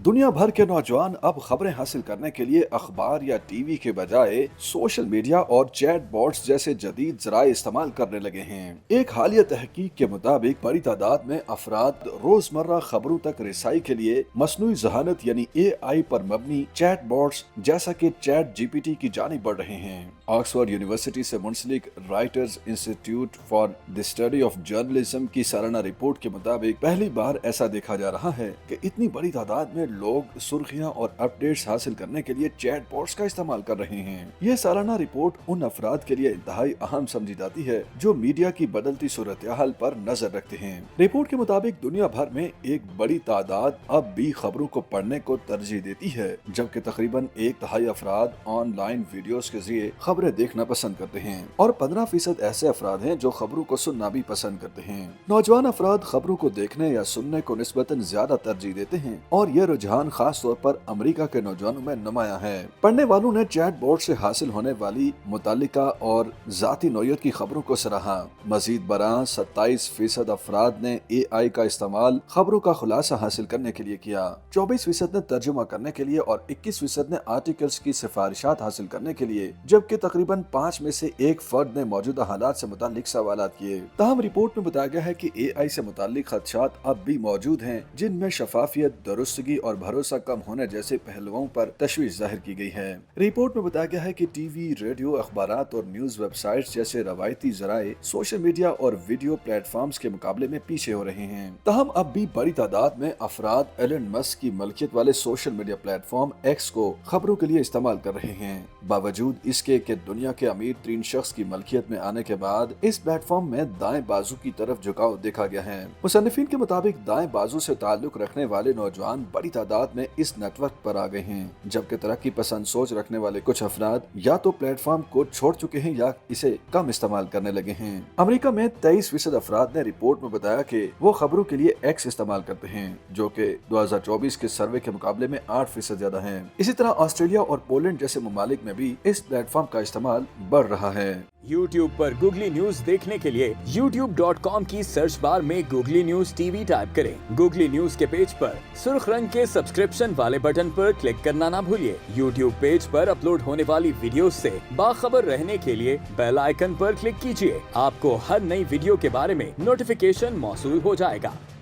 दुनिया भर के नौजवान अब खबरें हासिल करने के लिए अखबार या टीवी के बजाय सोशल मीडिया और चैट बोट्स जैसे जदीद जराए इस्तेमाल करने लगे हैं। एक हालिया तहकीक के मुताबिक बड़ी तादाद में अफराद रोजमर्रा खबरों तक रिसाई के लिए मसनूई जहानत यानी AI पर मबनी चैट बोट्स जैसा कि चैट GPT की जानिब बढ़ रहे हैं। ऑक्सफोर्ड यूनिवर्सिटी से मुंसलिक Reuters Institute for the Study of Journalism की सालाना रिपोर्ट के मुताबिक पहली बार ऐसा देखा जा रहा है कि इतनी बड़ी तादाद में लोग सुर्खियां और अपडेट्स हासिल करने के लिए चैट बोट्स का इस्तेमाल कर रहे हैं। यह सालाना रिपोर्ट उन अफराद के लिए इंतहाई अहम समझी जाती है जो मीडिया की बदलती सूरत हाल पर नजर रखते हैं। रिपोर्ट के मुताबिक दुनिया भर में एक बड़ी तादाद अब भी खबरों को पढ़ने को तरजीह देती है, जबकि तकरीबन 1/3 अफराद ऑनलाइन वीडियोस के जरिए खबरें देखना पसंद करते हैं और 15% ऐसे अफराद हैं जो खबरों को सुनना भी पसंद करते हैं। नौजवान अफराद खबरों को देखने या सुनने को निस्बतन ज्यादा तरजीह देते हैं और यह रुझान खास तौर पर अमेरिका के नौजवानों में नुमाया है। पढ़ने वालों ने चैट बोर्ड से हासिल होने वाली मुतालिका और जाती नौयत की खबरों को सराहा। मजीद बरां 27% अफराद ने AI का इस्तेमाल खबरों का खुलासा हासिल करने के लिए किया, 24% ने तर्जुमा करने के लिए और 21% ने आर्टिकल्स की सिफारिशात हासिल करने के लिए, जबकि तकरीबन 5 में से 1 फर्द ने मौजूदा हालात से मुतालिक सवालात किए। ताहम रिपोर्ट में बताया गया है कि AI से मुतालिक खदशात अब भी मौजूद हैं, जिनमें शफाफियत, दुरुस्तगी और भरोसा कम होने जैसे पहलुओं पर तशवीश जाहिर की गई है। रिपोर्ट में बताया गया है कि टीवी, रेडियो, अखबारात और न्यूज वेबसाइट्स जैसे रवायती जराए सोशल मीडिया और वीडियो प्लेटफॉर्म्स के मुकाबले में पीछे हो रहे हैं। ताहम अब भी बड़ी तादाद में अफराद एलन मस्क की मलकियत वाले सोशल मीडिया प्लेटफॉर्म X को खबरों के लिए इस्तेमाल कर रहे हैं। बावजूद इसके कि दुनिया के अमीर 3 शख्स की मलकियत में आने के बाद इस प्लेटफॉर्म में दाएं बाजू की तरफ झुकाव देखा गया है। मुसन्निफीन के मुताबिक दाएं बाजू से ताल्लुक रखने वाले नौजवान बड़ी तादाद में इस नेटवर्क पर आ गए हैं, जबकि तरक्की पसंद सोच रखने वाले कुछ अफराद या तो प्लेटफॉर्म को छोड़ चुके हैं या इसे कम इस्तेमाल करने लगे हैं। अमेरिका में 23% अफराद ने रिपोर्ट में बताया कि वो खबरों के लिए X इस्तेमाल करते हैं, जो कि 2024 के सर्वे के मुकाबले में 8% ज्यादा है। इसी तरह ऑस्ट्रेलिया और पोलैंड जैसे ममालिक में भी इस प्लेटफॉर्म का इस्तेमाल बढ़ रहा है। YouTube पर गूगली न्यूज देखने के लिए youtube.com की सर्च बार में गूगली न्यूज TV टाइप करें। गूगली न्यूज के पेज पर सुर्ख रंग के सब्सक्रिप्शन वाले बटन पर क्लिक करना ना भूलिए। YouTube पेज पर अपलोड होने वाली वीडियोस से बाखबर रहने के लिए बेल आइकन पर क्लिक कीजिए। आपको हर नई वीडियो के बारे में नोटिफिकेशन मौसूल हो जाएगा।